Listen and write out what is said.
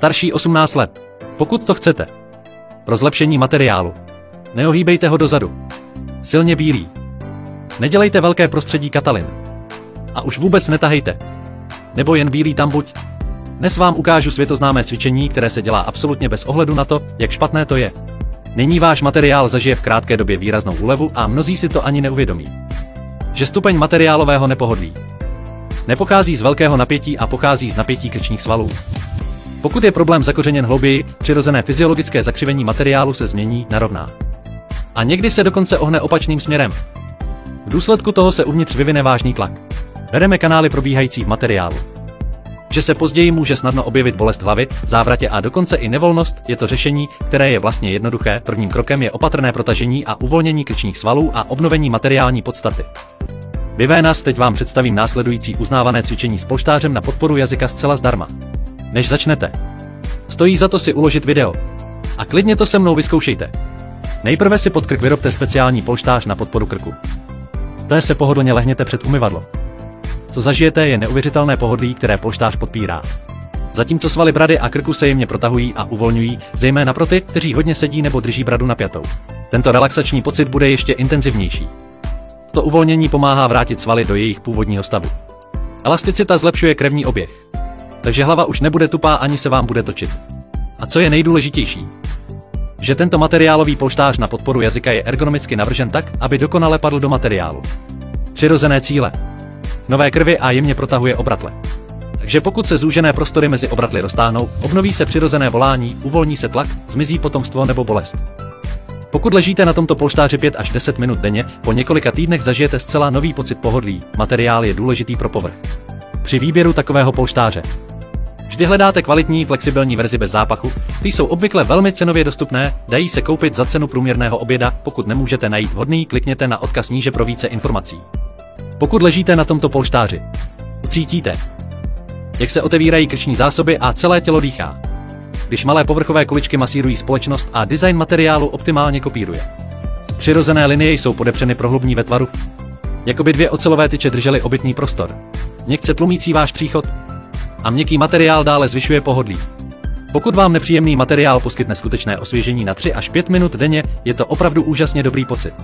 starší 18 let. Pokud to chcete. Pro zlepšení materiálu. Neohýbejte ho dozadu. Silně bílý. Nedělejte velké prostředí katalin. A už vůbec netahejte. Nebo jen bílý tam buď. Dnes vám ukážu světoznámé cvičení, které se dělá absolutně bez ohledu na to, jak špatné to je. Nyní váš materiál zažije v krátké době výraznou úlevu a mnozí si to ani neuvědomí. Že stupeň materiálového nepohodlí nepochází z velkého napětí a pochází z napětí krčních svalů. Pokud je problém zakořeněn hlouběji, přirozené fyziologické zakřivení materiálu se změní na rovná. A někdy se dokonce ohne opačným směrem. V důsledku toho se uvnitř vyvine vážný tlak. Bereme kanály probíhající v materiálu. Že se později může snadno objevit bolest hlavy, závratě a dokonce i nevolnost, je to řešení, které je vlastně jednoduché. Prvním krokem je opatrné protažení a uvolnění krčních svalů a obnovení materiální podstaty. Vyvénas, teď vám představím následující uznávané cvičení s polštářem na podporu jazyka zcela zdarma. Než začnete, stojí za to si uložit video. A klidně to se mnou vyzkoušejte. Nejprve si pod krk vyrobte speciální polštář na podporu krku. Té se pohodlně lehněte před umyvadlo. Co zažijete, je neuvěřitelné pohodlí, které polštář podpírá. Zatímco svaly brady a krku se jemně protahují a uvolňují, zejména pro ty, kteří hodně sedí nebo drží bradu napjatou. Tento relaxační pocit bude ještě intenzivnější. To uvolnění pomáhá vrátit svaly do jejich původního stavu. Elasticita zlepšuje krevní oběh. Takže hlava už nebude tupá ani se vám bude točit. A co je nejdůležitější? Že tento materiálový polštář na podporu jazyka je ergonomicky navržen tak, aby dokonale padl do materiálu. Přirozené cíle. Nové krvi a jemně protahuje obratle. Takže pokud se zúžené prostory mezi obratly roztáhnou, obnoví se přirozené volání, uvolní se tlak, zmizí potomstvo nebo bolest. Pokud ležíte na tomto polštáři 5 až 10 minut denně, po několika týdnech zažijete zcela nový pocit pohodlí. Materiál je důležitý pro povrch. Při výběru takového polštáře vždy hledáte kvalitní, flexibilní verzi bez zápachu, ty jsou obvykle velmi cenově dostupné, dají se koupit za cenu průměrného oběda, pokud nemůžete najít vhodný, klikněte na odkaz níže pro více informací. Pokud ležíte na tomto polštáři, ucítíte, jak se otevírají krční zásoby a celé tělo dýchá. Když malé povrchové kuličky masírují společnost a design materiálu optimálně kopíruje. Přirozené linie jsou podepřeny prohlubní ve tvaru, jako by dvě ocelové tyče držely obytný prostor. Měkce tlumící váš příchod a měkký materiál dále zvyšuje pohodlí. Pokud vám nepříjemný materiál poskytne skutečné osvěžení na 3 až 5 minut denně, je to opravdu úžasně dobrý pocit.